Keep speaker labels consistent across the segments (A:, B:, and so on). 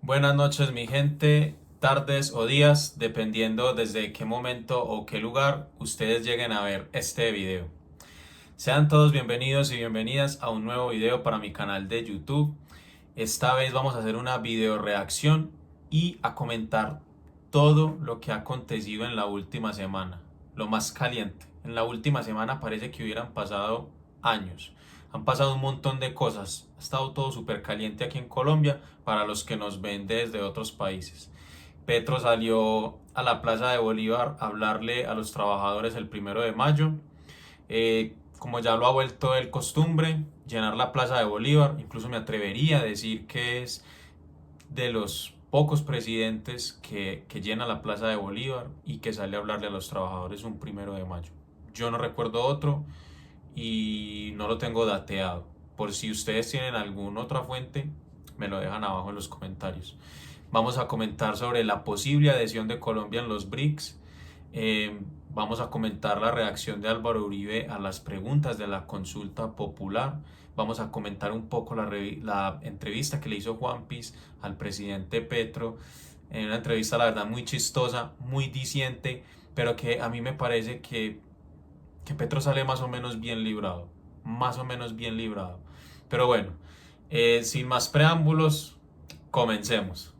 A: Buenas noches mi gente, tardes o días, dependiendo desde qué momento o qué lugar ustedes lleguen a ver este video. Sean todos bienvenidos y bienvenidas a un nuevo video para mi canal de YouTube. Esta vez vamos a hacer una video reacción y a comentar todo lo que ha acontecido en la última semana, lo más caliente. En la última semana parece que hubieran pasado años. Han pasado un montón de cosas. Ha estado todo súper caliente aquí en Colombia para los que nos ven desde otros países. Petro salió a la Plaza de Bolívar a hablarle a los trabajadores el 1 de mayo. Como ya lo ha vuelto el costumbre, llenar la Plaza de Bolívar. Incluso me atrevería a decir que es de los pocos presidentes que llena la Plaza de Bolívar y que sale a hablarle a los trabajadores un 1 de mayo. Yo no recuerdo otro y no lo tengo dateado. Por si ustedes tienen alguna otra fuente, me lo dejan abajo en los comentarios. Vamos a comentar sobre la posible adhesión de Colombia en los BRICS. Vamos a comentar la reacción de Álvaro Uribe a las preguntas de la consulta popular. Vamos a comentar un poco la entrevista que le hizo Juan Piz al presidente Petro. En una entrevista, la verdad, muy chistosa, muy diciente, pero que a mí me parece que Petro sale más o menos bien librado. Más o menos bien librado. Pero bueno, sin más preámbulos, comencemos.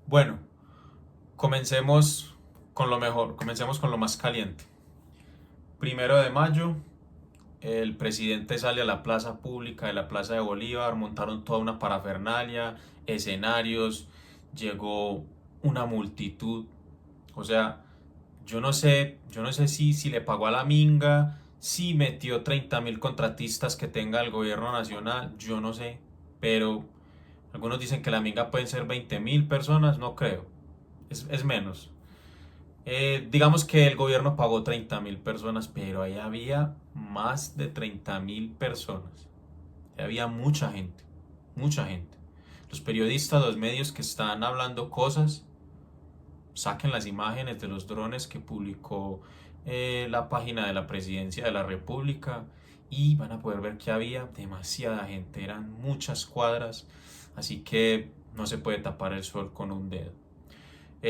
A: Bueno, comencemos con lo mejor, comencemos con lo más caliente. 1 de mayo, el presidente sale a la plaza pública de la Plaza de Bolívar, montaron toda una parafernalia, escenarios, llegó una multitud. O sea, yo no sé si le pagó a la minga, si metió 30.000 contratistas que tenga el gobierno nacional, yo no sé, pero algunos dicen que la minga pueden ser 20.000 personas, no creo, es menos. Digamos que el gobierno pagó 30.000 personas, pero ahí había más de 30.000 personas. Ahí había mucha gente, mucha gente. Los periodistas, los medios que están hablando cosas, saquen las imágenes de los drones que publicó la página de la Presidencia de la República y van a poder ver que había demasiada gente, eran muchas cuadras, así que no se puede tapar el sol con un dedo.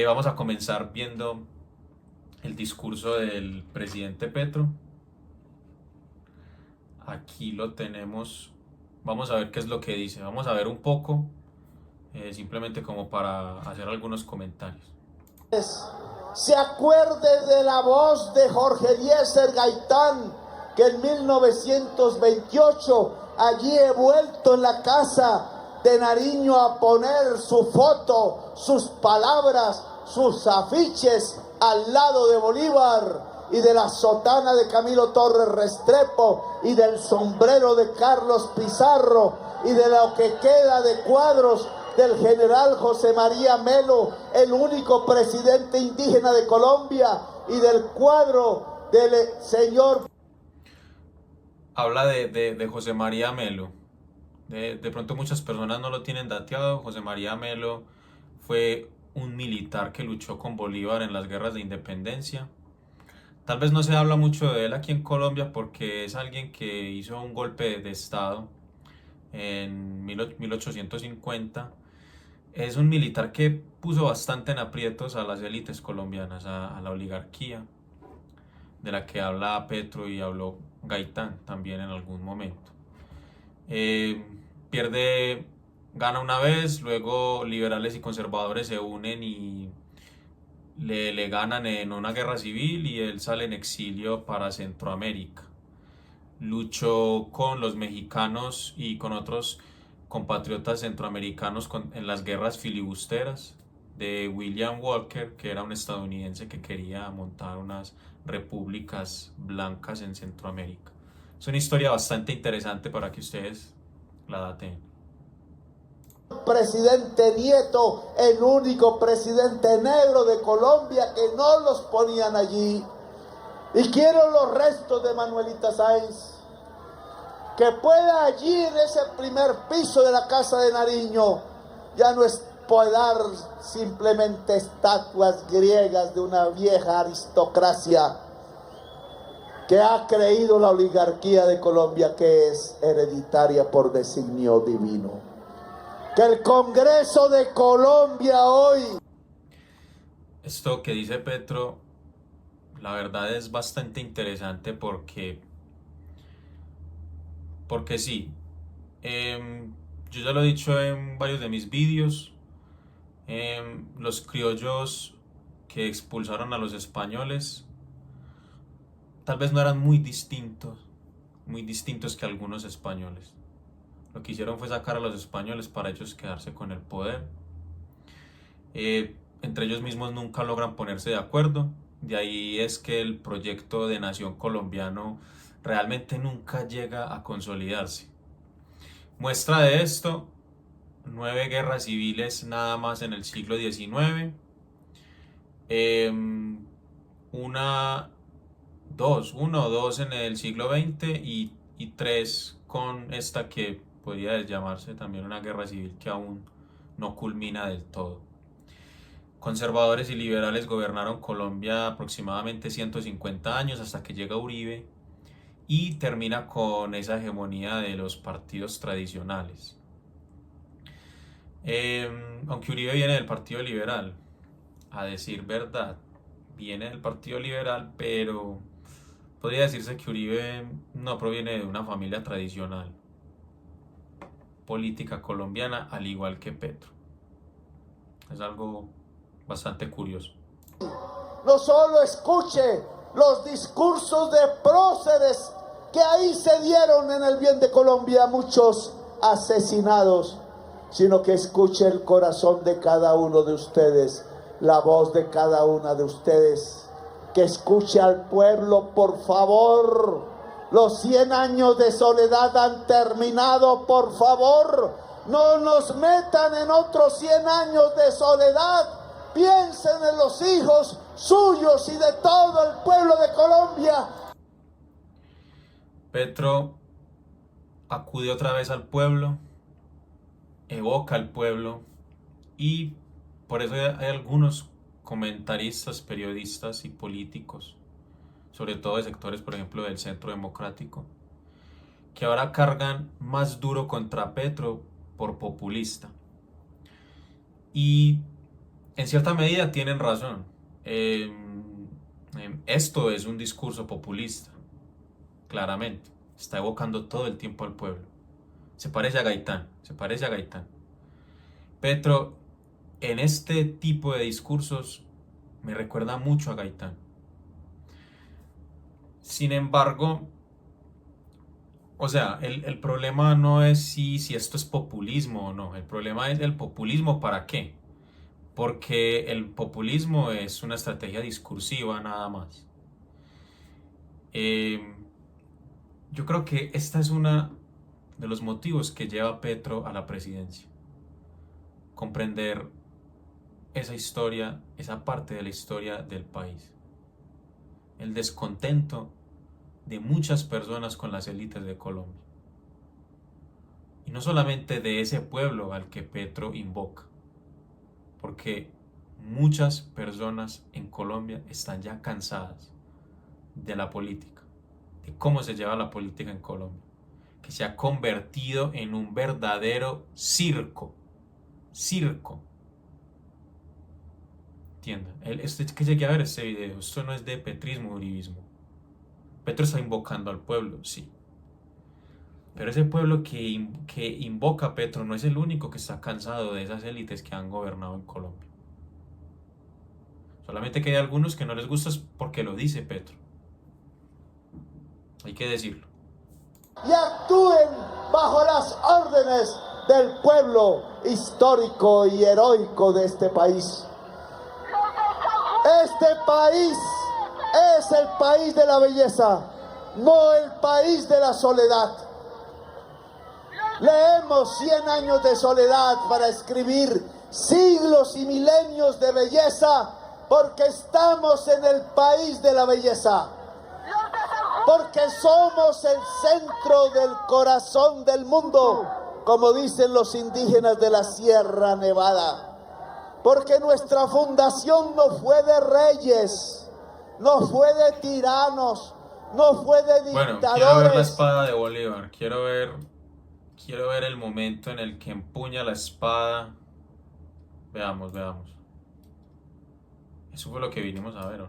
A: Vamos a comenzar viendo el discurso del presidente Petro. Aquí lo tenemos. Vamos a ver qué es lo que dice. Vamos a ver un poco, simplemente como para hacer algunos comentarios.
B: Se acuerde de la voz de Jorge Eliezer Gaitán, que en 1928, allí he vuelto en la casa de Nariño a poner su foto, sus palabras, sus afiches al lado de Bolívar y de la sotana de Camilo Torres Restrepo y del sombrero de Carlos Pizarro y de lo que queda de cuadros del general José María Melo, el único presidente indígena de Colombia, y del cuadro del señor.
A: Habla de José María Melo. De pronto muchas personas no lo tienen dateado. José María Melo fue un militar que luchó con Bolívar en las guerras de independencia. Tal vez no se habla mucho de él aquí en Colombia porque es alguien que hizo un golpe de estado en 1850. Es un militar que puso bastante en aprietos a las élites colombianas, a la oligarquía, de la que habla Petro y habló Gaitán también en algún momento. Eh, pierde, gana una vez, luego liberales y conservadores se unen y le ganan en una guerra civil y él sale en exilio para Centroamérica. Luchó con los mexicanos y con otros compatriotas centroamericanos en las guerras filibusteras de William Walker, que era un estadounidense que quería montar unas repúblicas blancas en Centroamérica. Es una historia bastante interesante para que ustedes la daten.
B: Presidente Nieto, el único presidente negro de Colombia, que no los ponían allí. Y quiero los restos de Manuelita Sáenz, que pueda allí en ese primer piso de la Casa de Nariño ya no podar simplemente estatuas griegas de una vieja aristocracia que ha creído la oligarquía de Colombia, que es hereditaria por designio divino. Que el Congreso de Colombia hoy...
A: Esto que dice Petro, la verdad es bastante interesante porque sí, yo ya lo he dicho en varios de mis vídeos, los criollos que expulsaron a los españoles tal vez no eran muy distintos que algunos españoles. Lo que hicieron fue sacar a los españoles para ellos quedarse con el poder. Entre ellos mismos nunca logran ponerse de acuerdo. De ahí es que el proyecto de nación colombiano realmente nunca llega a consolidarse. Muestra de esto: 9 guerras civiles nada más en el siglo XIX. Una o dos en el siglo XX y 3 con esta que podría llamarse también una guerra civil que aún no culmina del todo. Conservadores y liberales gobernaron Colombia aproximadamente 150 años hasta que llega Uribe y termina con esa hegemonía de los partidos tradicionales. Aunque Uribe viene del Partido Liberal, a decir verdad, viene del Partido Liberal, pero podría decirse que Uribe no proviene de una familia tradicional política colombiana, al igual que Petro. Es algo bastante curioso.
B: No solo escuche los discursos de próceres que ahí se dieron en el bien de Colombia, muchos asesinados, sino que escuche el corazón de cada uno de ustedes, la voz de cada una de ustedes, que escuche al pueblo, por favor. Los 100 años de soledad han terminado, por favor. No nos metan en otros 100 años de soledad. Piensen en los hijos suyos y de todo el pueblo de Colombia.
A: Petro acude otra vez al pueblo, evoca al pueblo, y por eso hay algunos comentaristas, periodistas y políticos, sobre todo de sectores, por ejemplo, del Centro Democrático, que ahora cargan más duro contra Petro por populista. Y en cierta medida tienen razón. Esto es un discurso populista, claramente. Está evocando todo el tiempo al pueblo. Se parece a Gaitán. Petro, en este tipo de discursos, me recuerda mucho a Gaitán. Sin embargo, o sea, el problema no es si esto es populismo o no. El problema es el populismo ¿para qué? Porque el populismo es una estrategia discursiva nada más. Yo creo que esta es una de los motivos que lleva a Petro a la presidencia. Comprender esa historia, esa parte de la historia del país. El descontento de muchas personas con las élites de Colombia. Y no solamente de ese pueblo al que Petro invoca, porque muchas personas en Colombia están ya cansadas de la política, de cómo se lleva la política en Colombia, que se ha convertido en un verdadero circo. Entiendan, que llegue a ver este video, esto no es de petrismo, uribismo. Petro está invocando al pueblo, sí. Pero ese pueblo que invoca a Petro no es el único que está cansado de esas élites que han gobernado en Colombia. Solamente que hay algunos que no les gusta porque lo dice Petro. Hay que decirlo.
B: Y actúen bajo las órdenes del pueblo histórico y heroico de este país. Este país es el país de la belleza, no el país de la soledad. Leemos 100 años de soledad para escribir siglos y milenios de belleza, porque estamos en el país de la belleza. porque somos el centro del corazón del mundo, como dicen los indígenas de la Sierra Nevada. Porque nuestra fundación no fue de reyes, no fue de tiranos, no fue de dictadores.
A: Bueno, quiero ver la espada de Bolívar, quiero ver el momento en el que empuña la espada. Veamos. Eso fue lo que vinimos a ver, ¿no?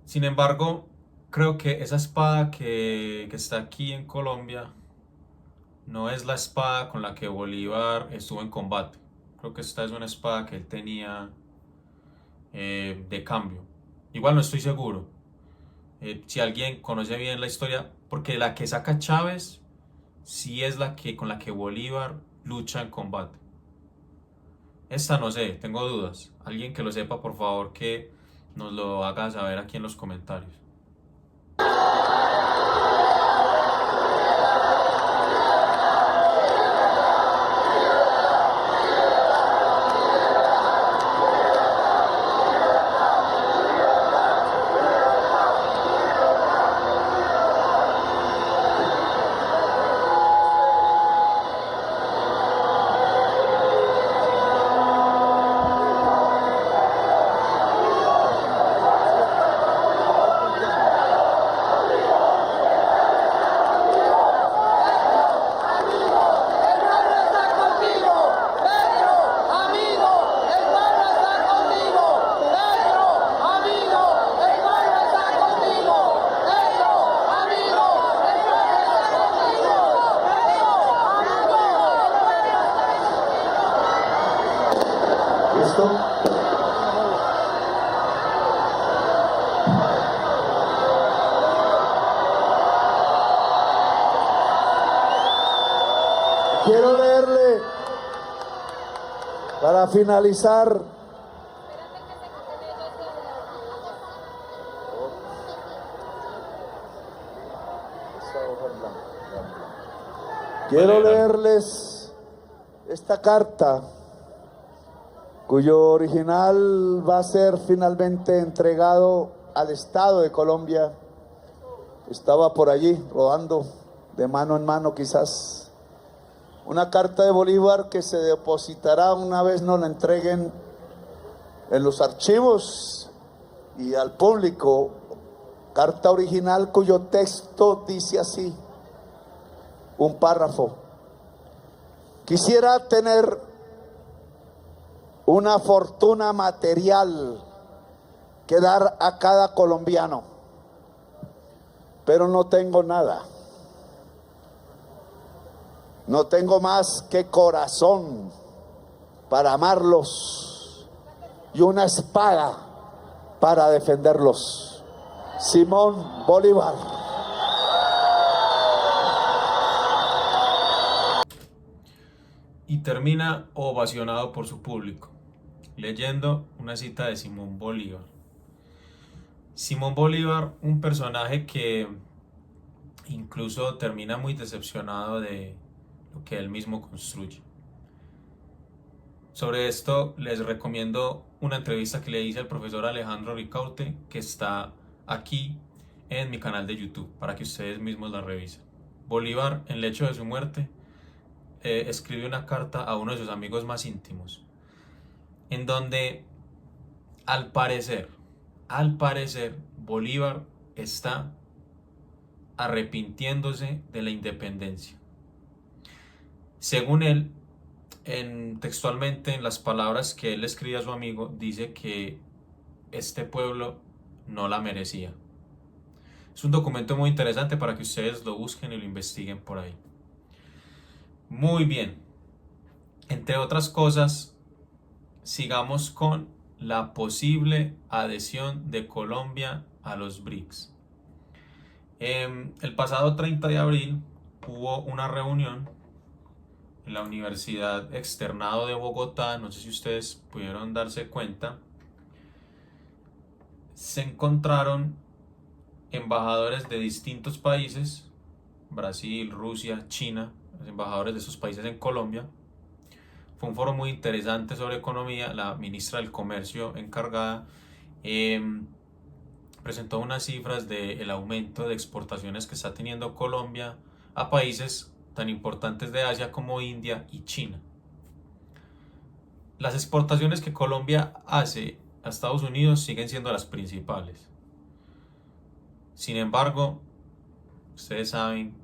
A: Sin embargo, creo que esa espada que está aquí en Colombia no es la espada con la que Bolívar estuvo en combate. Creo que esta es una espada que él tenía de cambio. Igual no estoy seguro. Si alguien conoce bien la historia, porque la que saca Chávez sí es la que con la que Bolívar lucha en combate. Esta no sé, tengo dudas. Alguien que lo sepa, por favor, que nos lo haga saber aquí en los comentarios.
B: Quiero leerle, para finalizar, quiero leerles esta carta, cuyo original va a ser finalmente entregado al Estado de Colombia. Estaba por allí rodando de mano en mano quizás. Una carta de Bolívar que se depositará una vez nos la entreguen en los archivos y al público. Carta original cuyo texto dice así, un párrafo. Quisiera tener una fortuna material que dar a cada colombiano, pero no tengo nada. No tengo más que corazón para amarlos y una espada para defenderlos. Simón Bolívar.
A: Y termina ovacionado por su público, leyendo una cita de Simón Bolívar. Simón Bolívar, un personaje que incluso termina muy decepcionado de lo que él mismo construye. Sobre esto les recomiendo una entrevista que le hice al profesor Alejandro Ricaurte, que está aquí en mi canal de YouTube para que ustedes mismos la revisen. Bolívar, en el hecho de su muerte, escribe una carta a uno de sus amigos más íntimos, en donde al parecer, Bolívar está arrepintiéndose de la independencia. Según él, textualmente en las palabras que él escribe a su amigo, dice que este pueblo no la merecía. Es un documento muy interesante para que ustedes lo busquen y lo investiguen por ahí. Muy bien. Entre otras cosas, sigamos con la posible adhesión de Colombia a los BRICS. El pasado 30 de abril hubo una reunión en la Universidad Externado de Bogotá. No sé si ustedes pudieron darse cuenta. Se encontraron embajadores de distintos países: Brasil, Rusia, China, los embajadores de esos países en Colombia. Fue un foro muy interesante sobre economía. La ministra del Comercio encargada presentó unas cifras del aumento de exportaciones que está teniendo Colombia a países tan importantes de Asia como India y China. Las exportaciones que Colombia hace a Estados Unidos siguen siendo las principales. Sin embargo, ustedes saben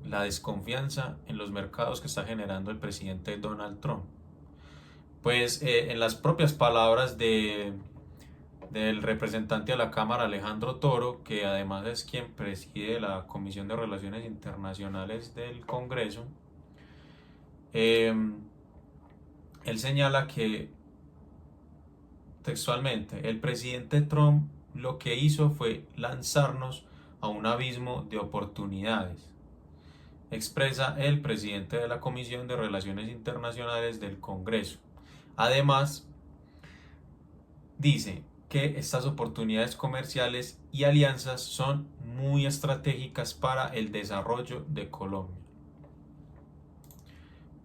A: la desconfianza en los mercados que está generando el presidente Donald Trump. Pues en las propias palabras del representante a la Cámara, Alejandro Toro, que además es quien preside la Comisión de Relaciones Internacionales del Congreso, él señala que, textualmente, el presidente Trump lo que hizo fue lanzarnos a un abismo de oportunidades, expresa el presidente de la Comisión de Relaciones Internacionales del Congreso. Además, dice que estas oportunidades comerciales y alianzas son muy estratégicas para el desarrollo de Colombia.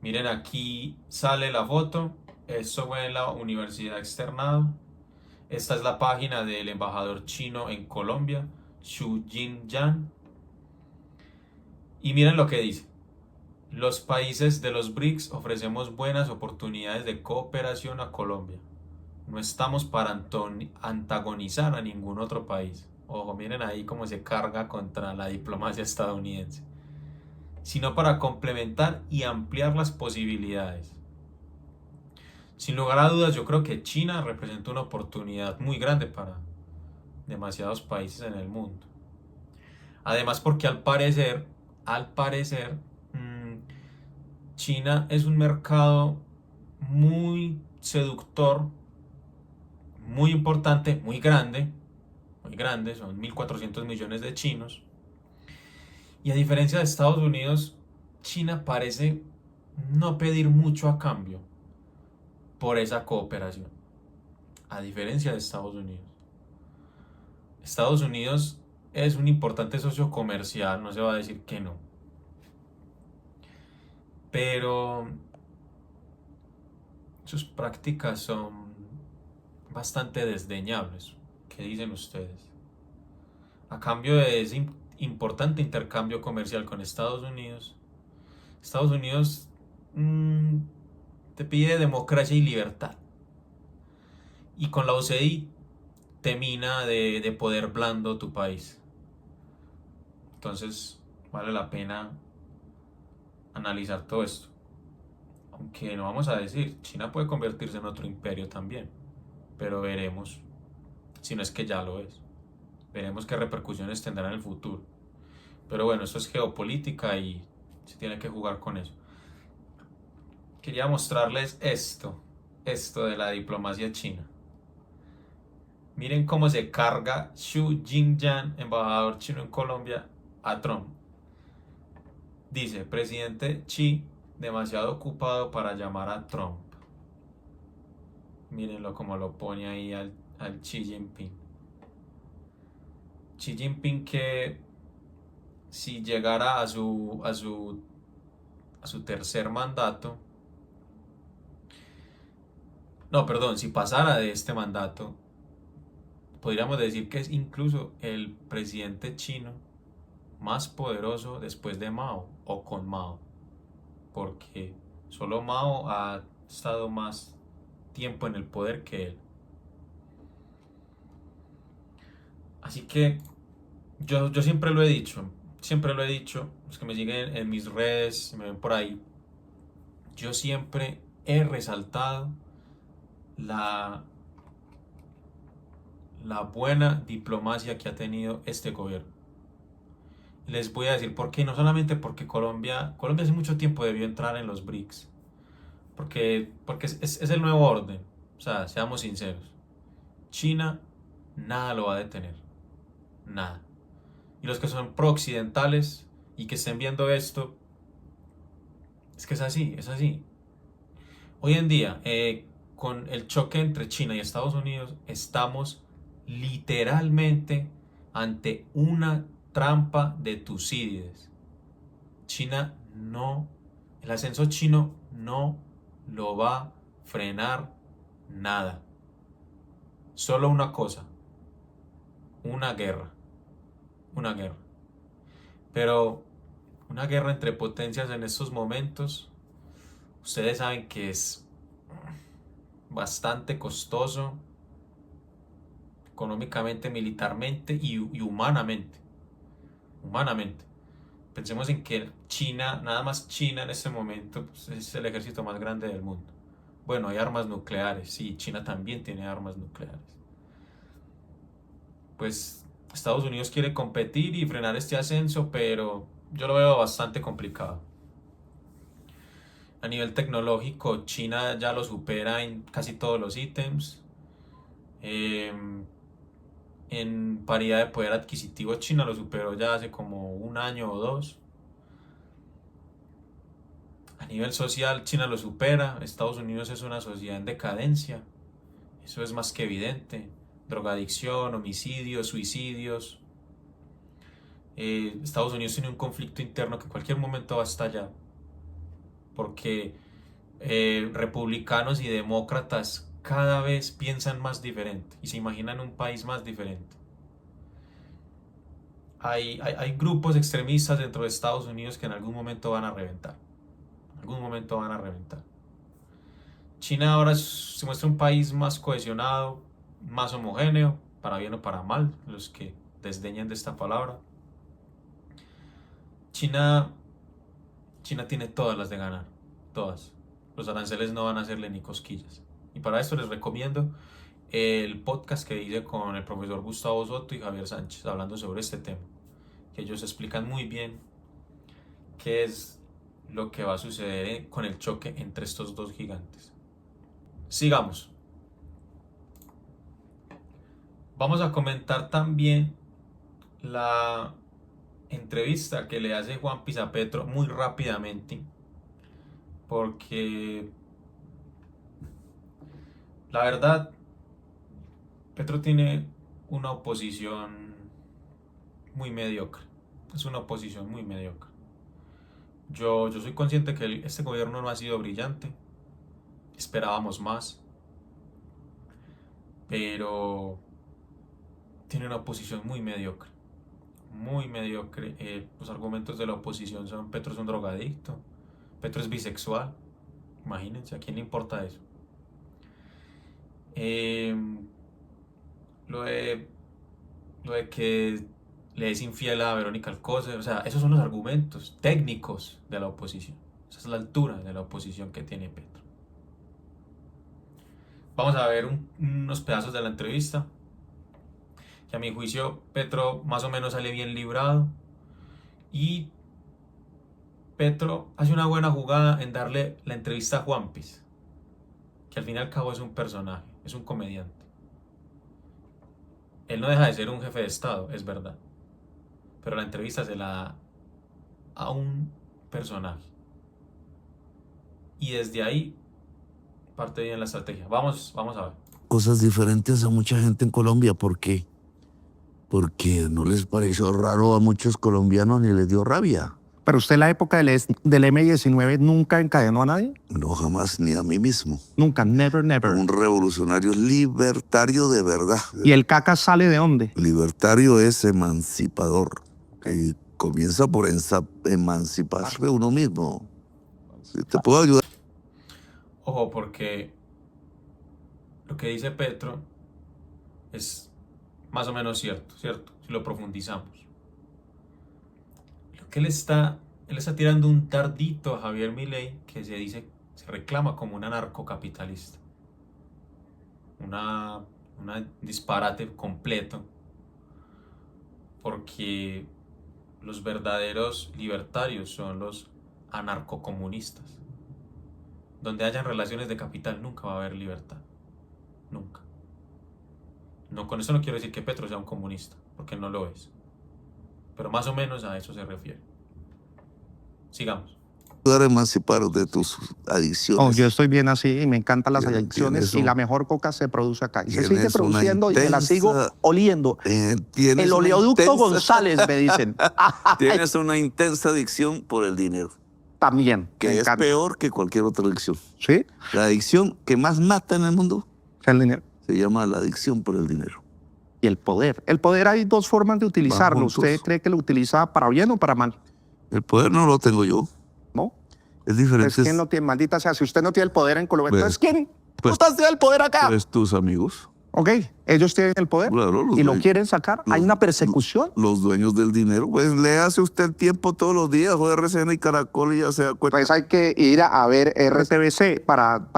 A: Miren, aquí sale la foto. Esto fue en la Universidad Externado. Esta es la página del embajador chino en Colombia, Xu Jinyan. Y miren lo que dice: los países de los BRICS ofrecemos buenas oportunidades de cooperación a Colombia. No estamos para antagonizar a ningún otro país. Ojo, miren ahí cómo se carga contra la diplomacia estadounidense, sino para complementar y ampliar las posibilidades. Sin lugar a dudas, yo creo que China representa una oportunidad muy grande para demasiados países en el mundo. Además, porque al parecer, China es un mercado muy seductor, muy importante, muy grande, son 1.400 millones de chinos. Y a diferencia de Estados Unidos, China parece no pedir mucho a cambio por esa cooperación, a diferencia de Estados Unidos. Estados Unidos es un importante socio comercial, no se va a decir que no. Pero sus prácticas son bastante desdeñables. ¿Qué dicen ustedes? A cambio de ese importante intercambio comercial con Estados Unidos te pide democracia y libertad. Y con la OCDE te mina de poder blando tu país. Entonces vale la pena analizar todo esto. Aunque no vamos a decir, China puede convertirse en otro imperio también. Pero veremos, si no es que ya lo es. Veremos qué repercusiones tendrá en el futuro. Pero bueno, esto es geopolítica y se tiene que jugar con eso. Quería mostrarles esto de la diplomacia china. Miren cómo se carga Xu Jinyan, embajador chino en Colombia, a Trump. Dice: presidente Xi, demasiado ocupado para llamar a Trump. Mírenlo como lo pone ahí al Xi Jinping. Xi Jinping, que si llegara a su tercer mandato, No, perdón, si pasara de este mandato, podríamos decir que es incluso el presidente chino más poderoso después de Mao o con Mao, porque solo Mao ha estado más tiempo en el poder que él. Así que yo siempre lo he dicho, los que me siguen en mis redes, me ven por ahí, yo siempre he resaltado la, la buena diplomacia que ha tenido este gobierno. Les voy a decir por qué, no solamente porque Colombia hace mucho tiempo debió entrar en los BRICS, porque es el nuevo orden, o sea, seamos sinceros, China nada lo va a detener, nada. Y los que son pro-occidentales y que estén viendo esto, es que es así, es así. Hoy en día, con el choque entre China y Estados Unidos, estamos literalmente ante una trampa de Tucídides. China no, el ascenso chino no lo va a frenar nada. Solo una cosa, una guerra, una guerra. Pero una guerra entre potencias en estos momentos, ustedes saben que es bastante costoso económicamente, militarmente y humanamente. Humanamente. Pensemos en que China, nada más China en este momento, pues, es el ejército más grande del mundo. Bueno, hay armas nucleares, sí, China también tiene armas nucleares. Pues Estados Unidos quiere competir y frenar este ascenso, pero yo lo veo bastante complicado. A nivel tecnológico, China ya lo supera en casi todos los ítems. En paridad de poder adquisitivo, China lo superó ya hace como un año o dos. A nivel social, China lo supera. Estados Unidos es una sociedad en decadencia. Eso es más que evidente. Drogadicción, homicidios, suicidios. Estados Unidos tiene un conflicto interno que en cualquier momento va a estallar. Porque republicanos y demócratas cada vez piensan más diferente y se imaginan un país más diferente. Hay grupos extremistas dentro de Estados Unidos que en algún momento van a reventar. En algún momento van a reventar. China ahora se muestra un país más cohesionado, más homogéneo, para bien o para mal, los que desdeñan de esta palabra. China tiene todas las de ganar, todas. Los aranceles no van a hacerle ni cosquillas. Y para esto les recomiendo el podcast que hice con el profesor Gustavo Soto y Javier Sánchez hablando sobre este tema, que ellos explican muy bien qué es lo que va a suceder con el choque entre estos dos gigantes. Sigamos. Vamos a comentar también la entrevista que le hace Juan Pizza a Petro muy rápidamente, porque la verdad Petro tiene una oposición muy mediocre. Es una oposición muy mediocre. Yo soy consciente que este gobierno no ha sido brillante. Esperábamos más. Pero tiene una oposición muy mediocre. Muy mediocre. Los argumentos de la oposición son: Petro es un drogadicto. Petro es bisexual. Imagínense, ¿a quién le importa eso? Lo de que le es infiel a Verónica Alcocer, o sea, esos son los argumentos técnicos de la oposición. Esa es la altura de la oposición que tiene Petro. Vamos a ver unos pedazos de la entrevista, que a mi juicio Petro más o menos sale bien librado, y Petro hace una buena jugada en darle la entrevista a Juanpis, que al fin y al cabo es un personaje, es un comediante. Él no deja de ser un jefe de Estado, es verdad, pero la entrevista se la da a un personaje. Y desde ahí parte bien la estrategia. Vamos a ver.
C: Cosas diferentes a mucha gente en Colombia. ¿Por qué? Porque no les pareció raro a muchos colombianos ni les dio rabia.
D: Pero usted en la época del M-19 nunca encadenó a nadie.
C: No, jamás, ni a mí mismo.
D: Nunca, never, never.
C: Un revolucionario libertario de verdad.
D: ¿Y el caca sale de dónde?
C: Libertario es emancipador. Y comienza por emanciparse uno mismo. Si te puedo ayudar.
A: Ojo, porque lo que dice Petro es más o menos cierto, si lo profundizamos. Lo que él está tirando un tardito a Javier Milei, que se reclama como un anarcocapitalista. Un disparate completo, porque los verdaderos libertarios son los anarcocomunistas. Donde hayan relaciones de capital nunca va a haber libertad. Nunca. No, con eso no quiero decir que Petro sea un comunista, porque no lo es. Pero más o menos a eso se refiere. Sigamos.
C: Ayudar a emancipar de tus adicciones.
D: Oh, yo estoy bien así y me encantan las
C: Tienes
D: adicciones y la mejor coca se produce acá. Y se
C: tienes
D: sigue
C: una
D: produciendo y me la sigo
C: intensa-
D: oliendo.
C: Tienes
D: El
C: una
D: oleoducto
C: intensa-
D: González, me dicen.
C: Tienes una intensa adicción por el dinero,
D: También,
C: que
D: me
C: es
D: encanta.
C: peor que cualquier otra adicción.
D: ¿Sí?
C: La adicción que más mata en el mundo
D: El dinero.
C: se llama la adicción por el dinero.
D: Y el poder. El poder hay dos formas de utilizarlo.
C: juntos.
D: ¿Usted cree que lo utiliza para bien o para mal?
C: El poder no lo tengo yo.
D: ¿No?
C: Es diferente.
D: Entonces, ¿quién lo tiene? Maldita sea, si usted no tiene el poder en Colombia,
C: Pues-
D: entonces ¿quién?
C: pues-
D: ¿Usted tiene el poder acá?
C: Pues tus amigos,
D: Ok, ellos tienen el poder
C: Claro, los
D: y lo
C: dueños.
D: quieren sacar. Hay
C: Los-
D: una persecución.
C: los dueños del dinero, pues le hace usted el tiempo todos los días, o RCN y Caracol y ya se da cuenta.
D: Pues hay que ir a ver RTBC para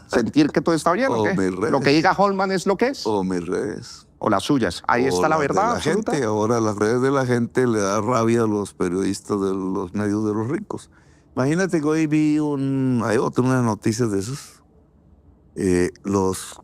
D: sentir que todo está bien. ¿O
C: O
D: qué?
C: mis redes.
D: Lo que diga Holman es lo que es.
C: O mis redes.
D: O las suyas. Ahí
C: O
D: está la
C: las de
D: verdad
C: la
D: absoluta.
C: gente. Ahora las redes de la gente le da rabia a los periodistas de los medios de los ricos. Imagínate que hoy vi hay unas noticias de esos. Los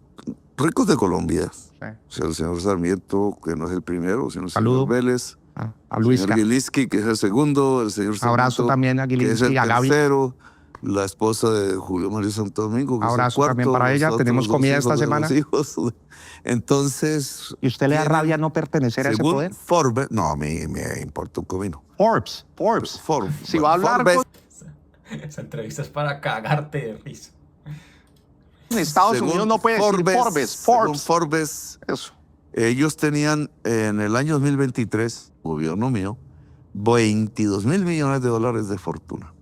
C: ricos de Colombia,
D: Sí.
C: o sea, el señor Sarmiento, que no es el primero, sino el
D: Saludo.
C: señor Vélez,
D: A
C: el
D: Luisca.
C: señor Gilinski, que es el segundo, el señor
D: Abrazo
C: Sarmiento,
D: también a
C: que es
D: Gilinski
C: el
D: y a Gaby.
C: tercero, la esposa de Julio Mario Santo Domingo, que
D: Abrazo
C: es el cuarto,
D: también para
C: los
D: ella.
C: otros
D: Tenemos
C: dos
D: comida
C: hijos
D: esta
C: de los
D: semana.
C: hijos. Entonces,
D: ¿Y usted le da
C: tienen-
D: rabia no pertenecer a ese
C: según
D: poder?
C: Forbes, no, a mí me importa un comino.
D: Forbes. Si va a hablar
C: Forbes,
A: Esa entrevista es para cagarte de risa.
D: en Estados
C: según
D: Unidos no puede decir Forbes.
C: según Forbes,
D: Eso.
C: ellos tenían en el año 2023, gobierno mío, 22 mil millones de dólares de fortuna.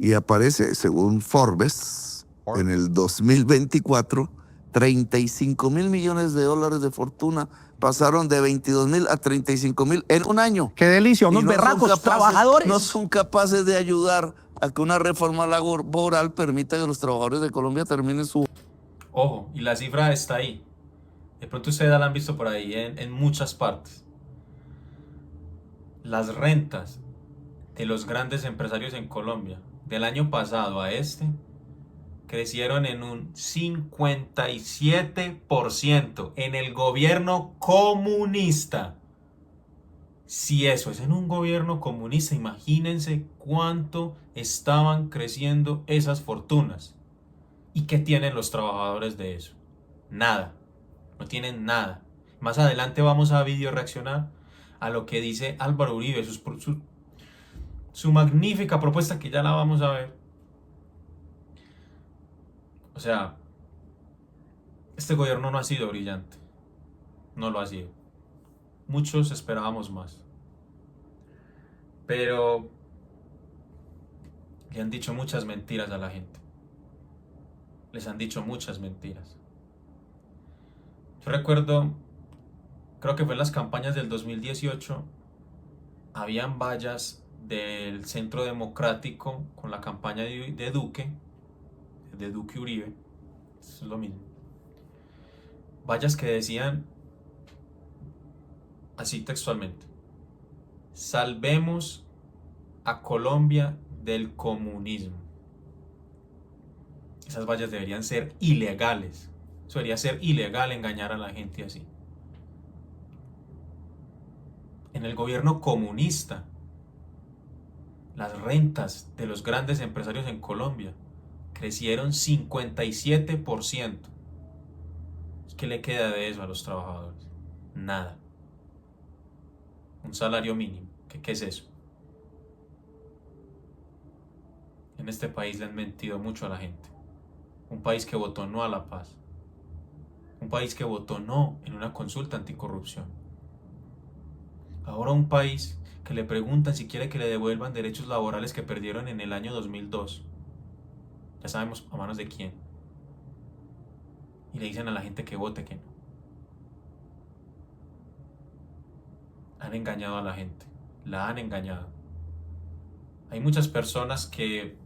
C: Y aparece, según Forbes, en el 2024, 35 mil millones de dólares de fortuna pasaron de 22 mil a 35 mil en un año.
D: Qué delicia,
C: Y
D: unos
C: no son
D: berracos
C: capaces-
D: trabajadores.
C: No son capaces de ayudar a que una reforma laboral permita que los trabajadores de Colombia terminen su...
A: Ojo, y la cifra está ahí. De pronto ustedes la han visto por ahí en muchas partes. Las rentas de los grandes empresarios en Colombia del año pasado a este crecieron en un 57% en el gobierno comunista. Si eso es en un gobierno comunista, imagínense cuánto estaban creciendo esas fortunas. ¿Y qué tienen los trabajadores de eso? Nada. No tienen nada. Más adelante vamos a video reaccionar a lo que dice Álvaro Uribe, su magnífica propuesta que ya la vamos a ver. O sea, este gobierno no ha sido brillante. No lo ha sido. Muchos esperábamos más. Pero le han dicho muchas mentiras a la gente. Les han dicho muchas mentiras. Yo recuerdo, creo que fue en las campañas del 2018, habían vallas del Centro Democrático con la campaña de Duque Uribe, eso es lo mismo. Vallas que decían así textualmente: salvemos a Colombia del comunismo. Esas vallas deberían ser ilegales. Eso debería ser ilegal, engañar a la gente así. En el gobierno comunista, las rentas de los grandes empresarios en Colombia crecieron 57%. ¿Qué le queda de eso a los trabajadores? Nada. Un salario mínimo. ¿Qué es eso? En este país le han mentido mucho a la gente. Un país que votó no a la paz. Un país que votó no en una consulta anticorrupción. Ahora un país que le preguntan si quiere que le devuelvan derechos laborales que perdieron en el año 2002. Ya sabemos a manos de quién. Y le dicen a la gente que vote que no. Han engañado a la gente. La han engañado. Hay muchas personas que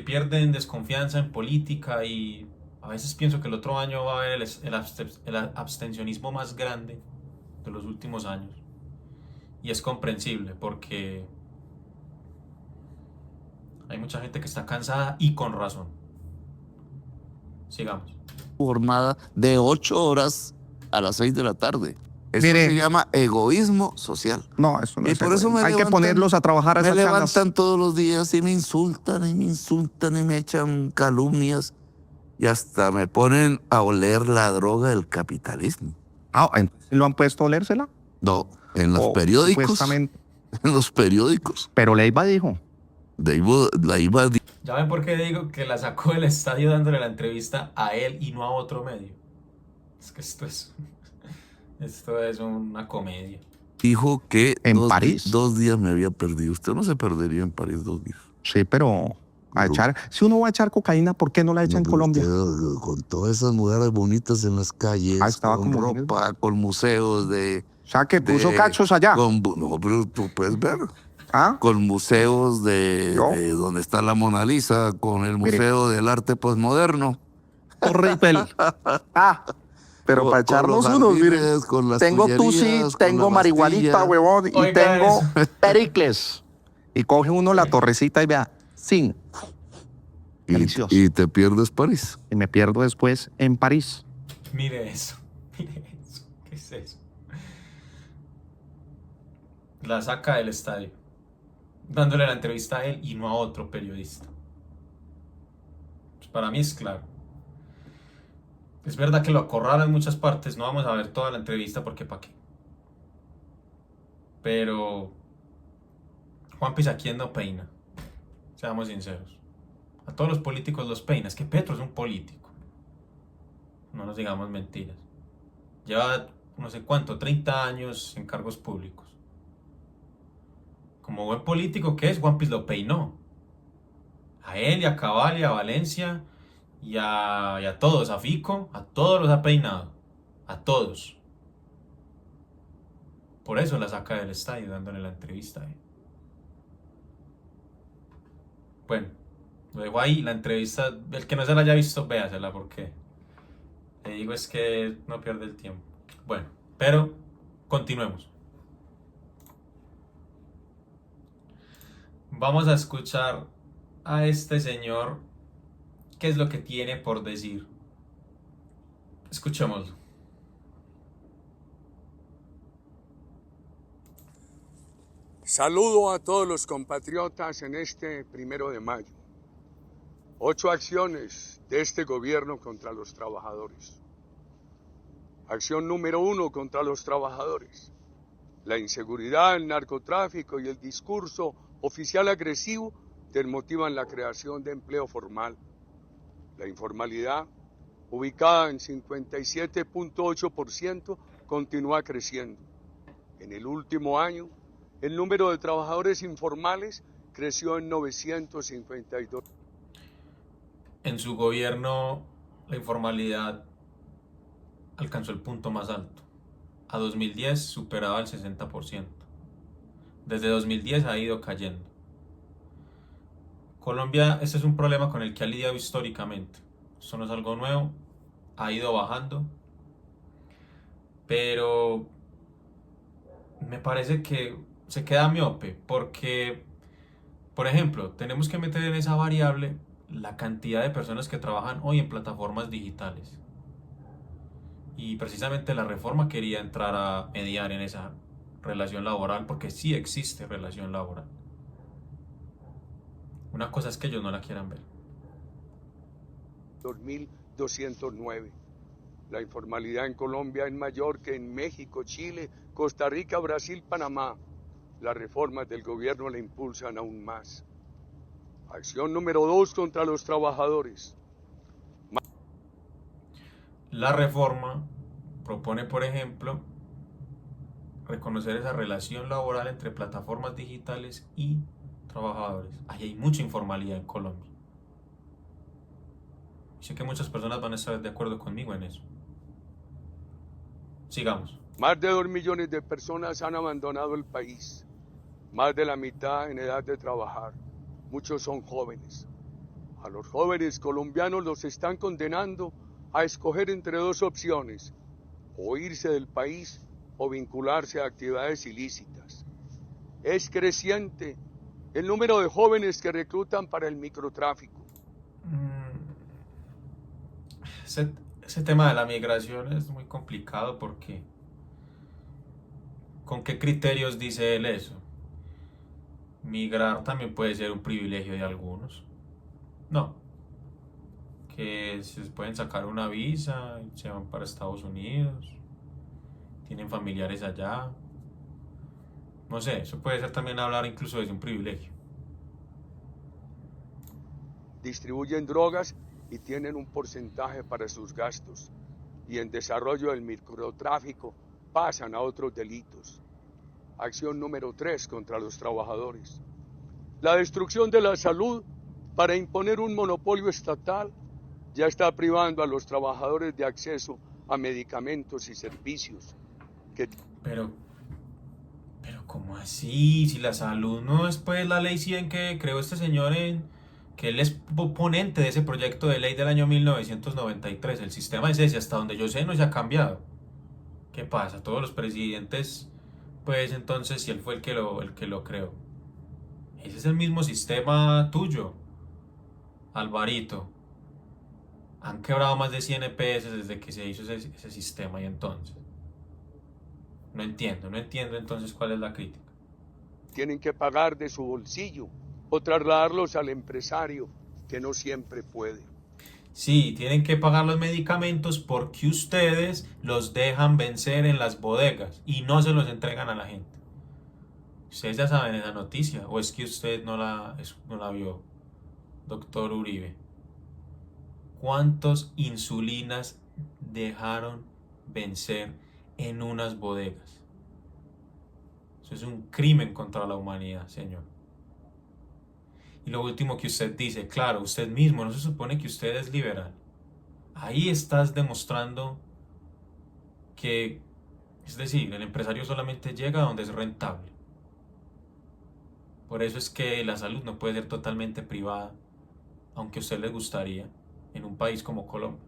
A: pierden desconfianza en política y a veces pienso que el otro año va a haber el abstencionismo más grande de los últimos años. Y es comprensible porque hay mucha gente que está cansada y con razón. Sigamos.
C: Jornada de 8 horas a las 6 de la tarde. Eso
D: Mire.
C: se llama egoísmo social.
D: No, eso no
C: Y
D: es
C: por eso me
D: hay que
C: levantan-
D: ponerlos a trabajar a
C: Me
D: esas changas.
C: levantan todos los días y me insultan y me insultan y me echan calumnias y hasta me ponen a oler la droga del capitalismo.
D: Ah, entonces lo han puesto a olérsela.
C: No, en los
D: O
C: periódicos.
D: supuestamente.
C: En los periódicos.
D: Pero Leiva dijo.
C: La iba
A: ¿Ya ven por qué digo que la sacó del estadio dándole la entrevista a él y no a otro medio? Es que esto es una comedia.
C: dijo que
D: ¿En París?
C: 2 días me había perdido. Usted no se perdería en París 2 días.
D: Sí, pero si uno va a echar cocaína, ¿por qué no la echa en
C: No, pero
D: Colombia?
C: usted, con todas esas mujeres bonitas en las calles,
D: Estaba
C: con
D: como
C: ropa, con museos de...
D: O sea, que puso
C: de-
D: cachos allá.
C: No, pero tú puedes ver.
D: ¿Ah?
C: Con museos
D: ¿Yo?
C: de donde está la Mona Lisa, con el
D: Mire.
C: Museo del Arte Postmoderno.
D: Horrible. Pero
C: Con-
D: para
C: con
D: echarnos
C: los
D: unos, miren.
C: jardines, con las
D: Tengo tusi,
C: tullerías, con
D: tengo
C: la
D: marihuanita,
C: Bastilla.
D: huevón, y
A: Oiga
D: tengo
A: eso.
D: Pericles. Y coge uno la torrecita y vea, sin. Delicioso.
C: Y te pierdes París.
D: Y me pierdo después en París.
A: Mire eso. Mire eso. ¿Qué es eso? La saca del estadio. Dándole la entrevista a él y no a otro periodista. Pues para mí es claro. Es verdad que lo acorralan en muchas partes. No vamos a ver toda la entrevista porque ¿para qué? Pero Juan Pisaquien no peina. Seamos sinceros. A todos los políticos los peina. Es que Petro es un político. No nos digamos mentiras. Lleva no sé cuánto, 30 años en cargos públicos. Como buen político que es, Juan Piz lo peinó. A él y a Cabal y a Valencia y a todos, a Fico, a todos los ha peinado. A todos. Por eso la saca del estadio dándole la entrevista. Bueno, lo dejo ahí, la entrevista. El que no se la haya visto, véasela porque le digo es que no pierde el tiempo. Bueno, pero continuemos. Vamos a escuchar a este señor qué es lo que tiene por decir. Escuchémoslo.
E: Saludo a todos los compatriotas en este 1 de mayo. 8 acciones de este gobierno contra los trabajadores. Acción número 1 contra los trabajadores. La inseguridad, el narcotráfico y el discurso oficial agresivo desmotivan la creación de empleo formal. La informalidad, ubicada en 57.8%, continúa creciendo. En el último año, el número de trabajadores informales creció en 952.
A: En su gobierno, la informalidad alcanzó el punto más alto. A 2010 superaba el 60%. Desde 2010 ha ido cayendo. Colombia, este es un problema con el que ha lidiado históricamente. Esto no es algo nuevo. Ha ido bajando. Pero me parece que se queda miope porque, por ejemplo, tenemos que meter en esa variable la cantidad de personas que trabajan hoy en plataformas digitales. Y precisamente la reforma quería entrar a mediar en esa relación laboral porque sí existe relación laboral. Una cosa es que ellos no la quieran ver.
E: 2.209. La informalidad en Colombia es mayor que en México, Chile, Costa Rica, Brasil, Panamá. las reformas del gobierno la impulsan aún más. Acción número 2 contra los trabajadores.
A: La reforma propone, por ejemplo, reconocer esa relación laboral entre plataformas digitales y trabajadores. Ahí hay mucha informalidad en Colombia. Sé que muchas personas van a estar de acuerdo conmigo en eso. Sigamos.
E: Más de 2 millones de personas han abandonado el país. Más de la mitad en edad de trabajar. Muchos son jóvenes. A los jóvenes colombianos los están condenando a escoger entre 2 opciones: o irse del país o vincularse a actividades ilícitas. Es creciente el número de jóvenes que reclutan para el microtráfico.
A: Ese tema de la migración es muy complicado porque ¿con qué criterios dice él eso? Migrar también puede ser un privilegio de algunos. No. Que se pueden sacar una visa y se van para Estados Unidos. Tienen familiares allá. No sé, eso puede ser también hablar incluso de un privilegio.
E: Distribuyen drogas y tienen un porcentaje para sus gastos. Y en desarrollo del microtráfico pasan a otros delitos. Acción número 3 contra los trabajadores. La destrucción de la salud para imponer un monopolio estatal ya está privando a los trabajadores de acceso a medicamentos y servicios.
A: Pero ¿cómo así? Si la salud no es pues la ley 100 que creó este señor que él es ponente de ese proyecto de ley del año 1993. El sistema es ese, hasta donde yo sé no se ha cambiado. ¿Qué pasa? Todos los presidentes, pues entonces si él fue el que lo creó. Ese es el mismo sistema tuyo, Alvarito. Han quebrado más de 100 EPS desde que se hizo ese sistema y entonces. No entiendo entonces cuál es la crítica.
E: Tienen que pagar de su bolsillo o trasladarlos al empresario, que no siempre puede.
A: Sí, tienen que pagar los medicamentos porque ustedes los dejan vencer en las bodegas y no se los entregan a la gente. Ustedes ya saben esa noticia, o es que usted no la vio, doctor Uribe. ¿Cuántas insulinas dejaron vencer en unas bodegas? Eso es un crimen contra la humanidad, señor. Y lo último que usted dice, claro, usted mismo, no se supone que usted es liberal. Ahí estás demostrando que, es decir, el empresario solamente llega a donde es rentable. Por eso es que la salud no puede ser totalmente privada, aunque a usted le gustaría, en un país como Colombia.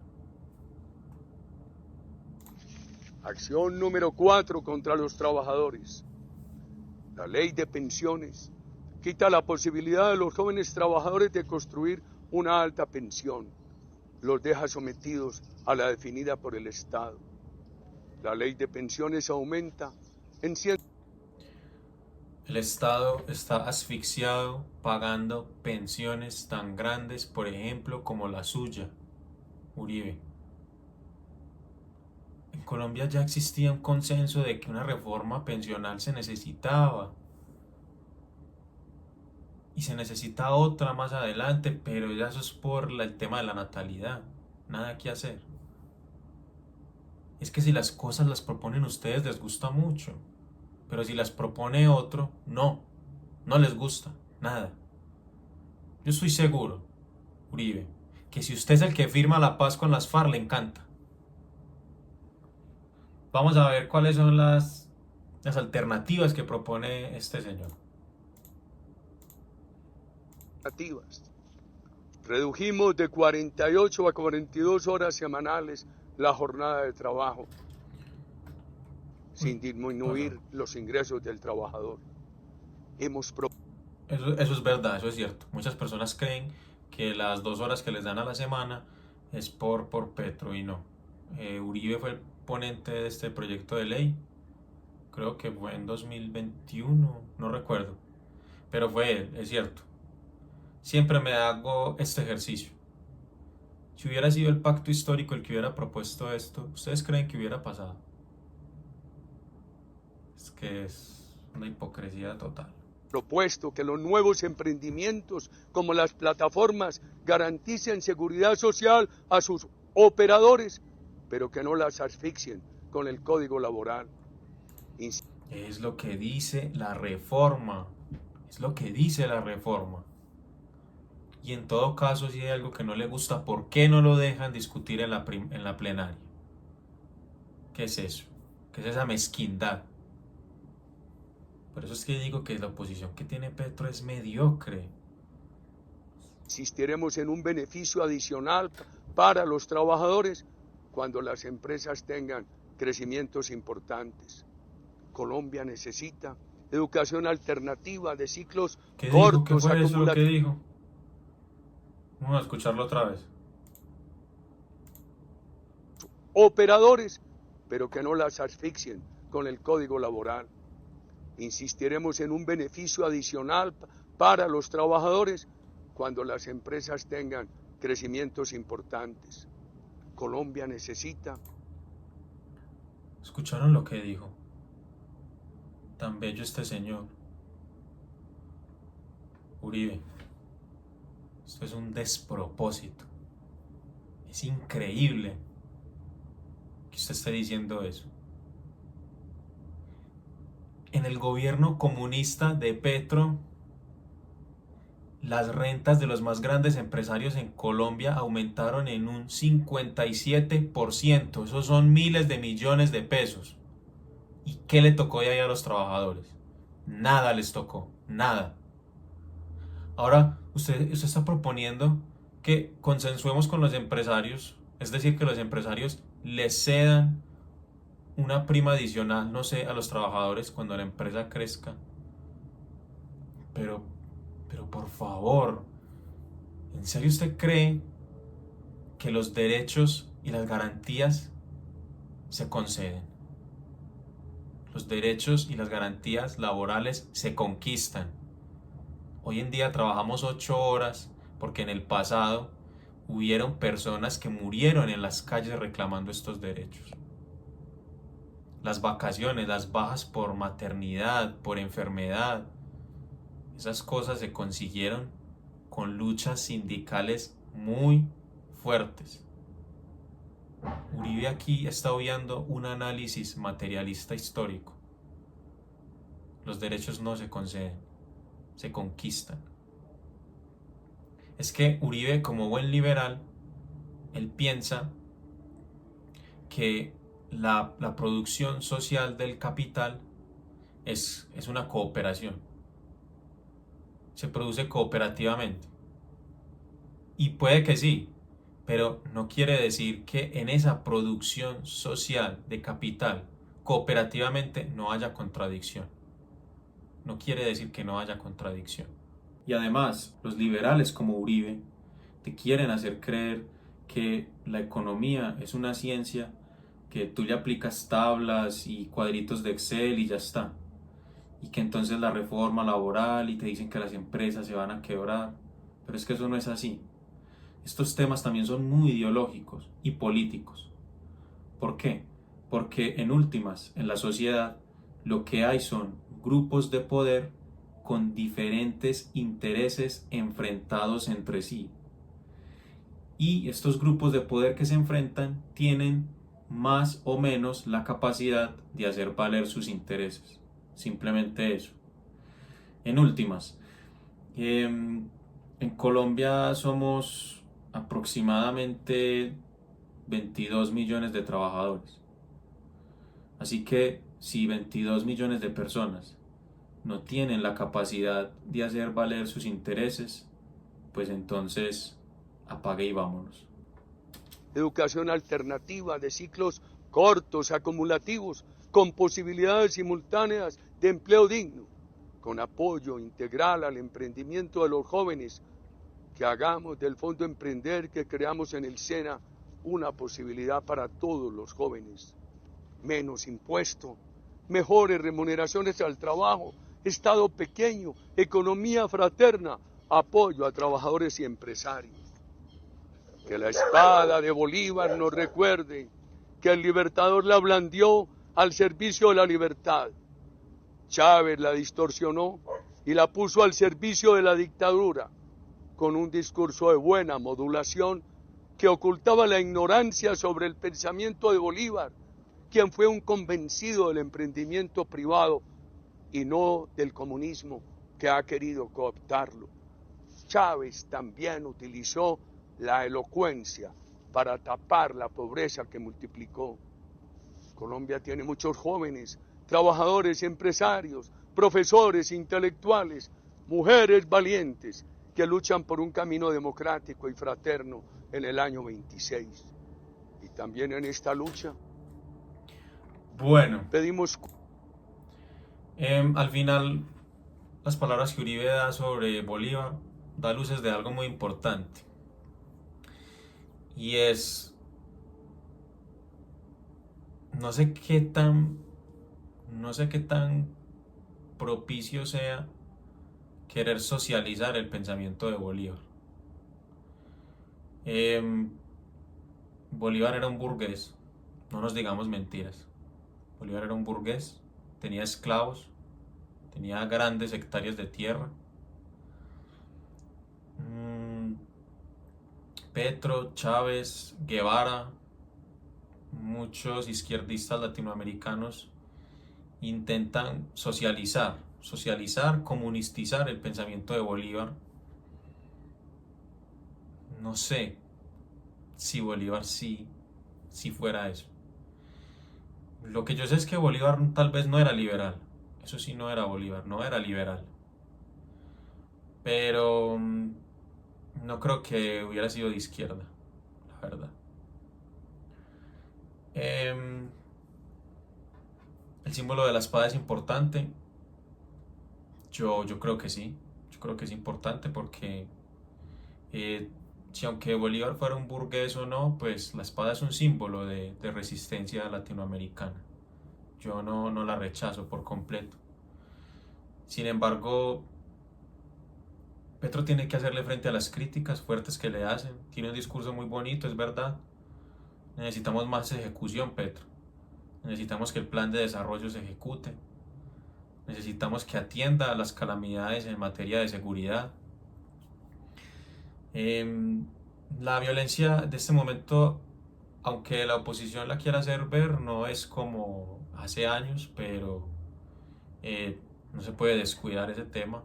E: Acción número 4 contra los trabajadores. La ley de pensiones quita la posibilidad de los jóvenes trabajadores de construir una alta pensión. Los deja sometidos a la definida por el Estado. La ley de pensiones aumenta en 100.
A: El Estado está asfixiado pagando pensiones tan grandes, por ejemplo, como la suya, Uribe. En Colombia ya existía un consenso de que una reforma pensional se necesitaba. Y se necesita otra más adelante, pero ya eso es por el tema de la natalidad. Nada que hacer. Es que si las cosas las proponen ustedes les gusta mucho. Pero si las propone otro, no les gusta, nada. Yo estoy seguro, Uribe, que si usted es el que firma la paz con las FARC, le encanta. Vamos a ver cuáles son las alternativas que propone este señor.
E: Redujimos de 48 a 42 horas semanales la jornada de trabajo, sin disminuir los ingresos del trabajador.
A: Eso es verdad, eso es cierto. Muchas personas creen que las 2 horas que les dan a la semana es por Petro y no. Uribe fue el ponente de este proyecto de ley. Creo que fue en 2021, no recuerdo. Pero fue él, es cierto. Siempre me hago este ejercicio. Si hubiera sido el pacto histórico el que hubiera propuesto esto, ¿ustedes creen que hubiera pasado? Es que es Una hipocresía total.
E: Propuesto que los nuevos emprendimientos, como las plataformas, garanticen seguridad social a sus operadores, pero que no las asfixien con el código laboral.
A: Es lo que dice la reforma. Es lo que dice la reforma. Y en todo caso, si hay algo que no le gusta, ¿por qué no lo dejan discutir en la plenaria? ¿Qué es eso? ¿Qué es esa mezquindad? Por eso es que digo que la oposición que tiene Petro es mediocre.
E: Insistiremos en un beneficio adicional para los trabajadores cuando las empresas tengan crecimientos importantes. Colombia necesita educación alternativa de ciclos
A: ¿Qué dijo?
E: cortos,
A: ¿Qué fue eso lo que
E: acumulativos.
A: dijo? Vamos a escucharlo otra vez.
E: Operadores, pero que no las asfixien con el código laboral. Insistiremos en un beneficio adicional para los trabajadores cuando las empresas tengan crecimientos importantes. Colombia necesita.
A: ¿Escucharon lo que dijo? Tan bello este señor. Uribe, esto es un despropósito. Es increíble que usted esté diciendo eso. En el gobierno comunista de Petro, las rentas de los más grandes empresarios en Colombia aumentaron en un 57%. Esos son miles de millones de pesos. ¿Y qué le tocó de ahí a los trabajadores? Nada les tocó, nada. Ahora, usted está proponiendo que consensuemos con los empresarios, es decir, que los empresarios les cedan una prima adicional, no sé, a los trabajadores cuando la empresa crezca. Pero por favor, ¿en serio usted cree que los derechos y las garantías se conceden? Los derechos y las garantías laborales se conquistan. Hoy en día trabajamos 8 horas porque en el pasado hubieron personas que murieron en las calles reclamando estos derechos. Las vacaciones, las bajas por maternidad, por enfermedad, esas cosas se consiguieron con luchas sindicales muy fuertes. Uribe aquí está obviando un análisis materialista histórico. Los derechos no se conceden, se conquistan. Es que Uribe, como buen liberal, él piensa que la producción social del capital es una cooperación. Se produce cooperativamente. Y puede que sí, pero no quiere decir que en esa producción social de capital cooperativamente no haya contradicción. No quiere decir que no haya contradicción. Y además, los liberales como Uribe te quieren hacer creer que la economía es una ciencia que tú le aplicas tablas y cuadritos de Excel y ya está. Y que entonces la reforma laboral y te dicen que las empresas se van a quebrar. Pero es que eso no es así. Estos temas también son muy ideológicos y políticos. ¿Por qué? Porque en últimas, en la sociedad, lo que hay son grupos de poder con diferentes intereses enfrentados entre sí. Y estos grupos de poder que se enfrentan tienen más o menos la capacidad de hacer valer sus intereses. Simplemente eso. En últimas, en Colombia somos aproximadamente 22 millones de trabajadores. Así que si 22 millones de personas no tienen la capacidad de hacer valer sus intereses, pues entonces apague y vámonos.
E: Educación alternativa de ciclos cortos, acumulativos, con posibilidades simultáneas de empleo digno, con apoyo integral al emprendimiento de los jóvenes, que hagamos del Fondo Emprender que creamos en el SENA una posibilidad para todos los jóvenes. Menos impuesto, mejores remuneraciones al trabajo, Estado pequeño, economía fraterna, apoyo a trabajadores y empresarios. Que la espada de Bolívar nos recuerde que el libertador la blandió al servicio de la libertad. Chávez la distorsionó y la puso al servicio de la dictadura, con un discurso de buena modulación que ocultaba la ignorancia sobre el pensamiento de Bolívar, quien fue un convencido del emprendimiento privado y no del comunismo que ha querido cooptarlo. Chávez también utilizó la elocuencia para tapar la pobreza que multiplicó. Colombia tiene muchos jóvenes, trabajadores, empresarios, profesores, intelectuales, mujeres valientes que luchan por un camino democrático y fraterno en el año 26. Y también en esta lucha
A: Bueno,
E: pedimos...
A: al final, las palabras que Uribe da sobre Bolívar da luces de algo muy importante. Y es, no sé qué tan propicio sea querer socializar el pensamiento de Bolívar. Bolívar era un burgués, no nos digamos mentiras. Bolívar era un burgués, tenía esclavos, tenía grandes hectáreas de tierra. Petro, Chávez, Guevara, muchos izquierdistas latinoamericanos intentan socializar, comunistizar el pensamiento de Bolívar. No sé si Bolívar sí fuera eso. Lo que yo sé es que Bolívar tal vez no era liberal. Eso sí, no era Bolívar, no era liberal. Pero no creo que hubiera sido de izquierda, la verdad. El símbolo de la espada es importante. Yo creo que sí. Yo creo que es importante porque si aunque Bolívar fuera un burgués o no, pues la espada es un símbolo de resistencia latinoamericana. Yo no la rechazo por completo. Sin embargo, Petro tiene que hacerle frente a las críticas fuertes que le hacen. Tiene un discurso muy bonito, es verdad. Necesitamos más ejecución, Petro. Necesitamos que el plan de desarrollo se ejecute. Necesitamos que atienda a las calamidades en materia de seguridad. La violencia de este momento, aunque la oposición la quiera hacer ver, no es como hace años, pero no se puede descuidar ese tema.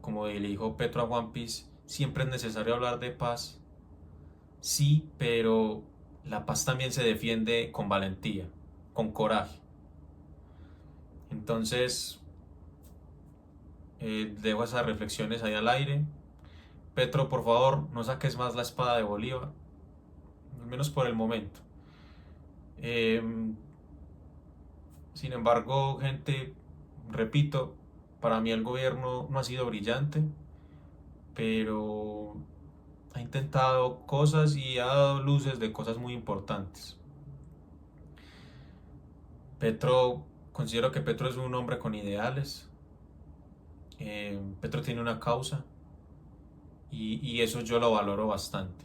A: Como le dijo Petro a One Piece, siempre es necesario hablar de paz. Sí, pero la paz también se defiende con valentía, con coraje. Entonces, dejo esas reflexiones ahí al aire. Petro, por favor, no saques más la espada de Bolívar, al menos por el momento. Sin embargo, gente, repito, para mí el gobierno no ha sido brillante, pero ha intentado cosas y ha dado luces de cosas muy importantes. Considero que Petro es un hombre con ideales. Petro tiene una causa y eso yo lo valoro bastante.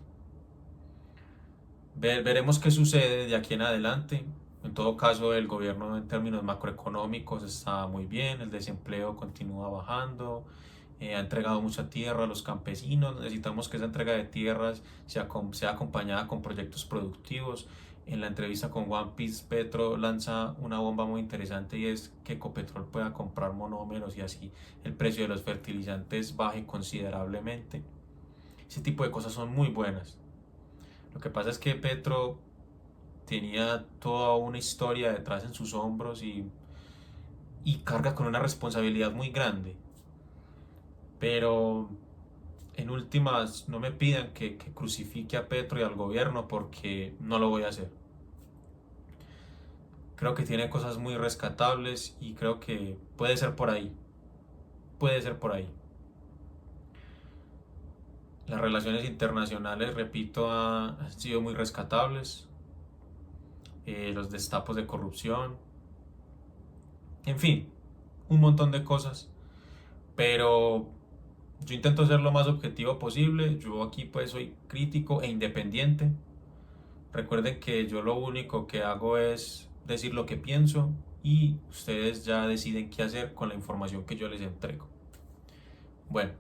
A: Veremos qué sucede de aquí en adelante. En todo caso, el gobierno en términos macroeconómicos está muy bien, el desempleo continúa bajando, ha entregado mucha tierra a los campesinos. Necesitamos que esa entrega de tierras sea acompañada con proyectos productivos. En la entrevista con One Piece, Petro lanza una bomba muy interesante y es que Ecopetrol pueda comprar monómeros y así el precio de los fertilizantes baje considerablemente. Ese tipo de cosas son muy buenas. Lo que pasa es que Petro tenía toda una historia detrás en sus hombros y carga con una responsabilidad muy grande. Pero en últimas, no me pidan que crucifique a Petro y al gobierno porque no lo voy a hacer. Creo que tiene cosas muy rescatables y creo que puede ser por ahí. Puede ser por ahí. Las relaciones internacionales, repito, han sido muy rescatables. Los destapos de corrupción. En fin, un montón de cosas. Pero yo intento ser lo más objetivo posible. Yo aquí pues soy crítico e independiente. Recuerden que yo lo único que hago es decir lo que pienso y ustedes ya deciden qué hacer con la información que yo les entrego. Bueno,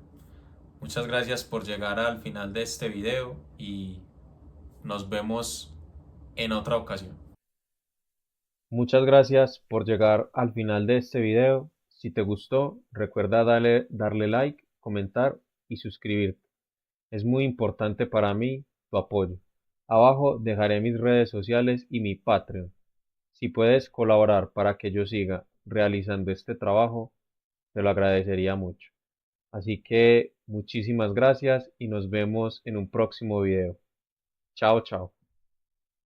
A: muchas gracias por llegar al final de este video y nos vemos en otra ocasión.
F: Muchas gracias por llegar al final de este video. Si te gustó, recuerda darle like, comentar y suscribirte. Es muy importante para mí tu apoyo. Abajo dejaré mis redes sociales y mi Patreon. Si puedes colaborar para que yo siga realizando este trabajo, te lo agradecería mucho. Así que muchísimas gracias y nos vemos en un próximo video. Chao, chao.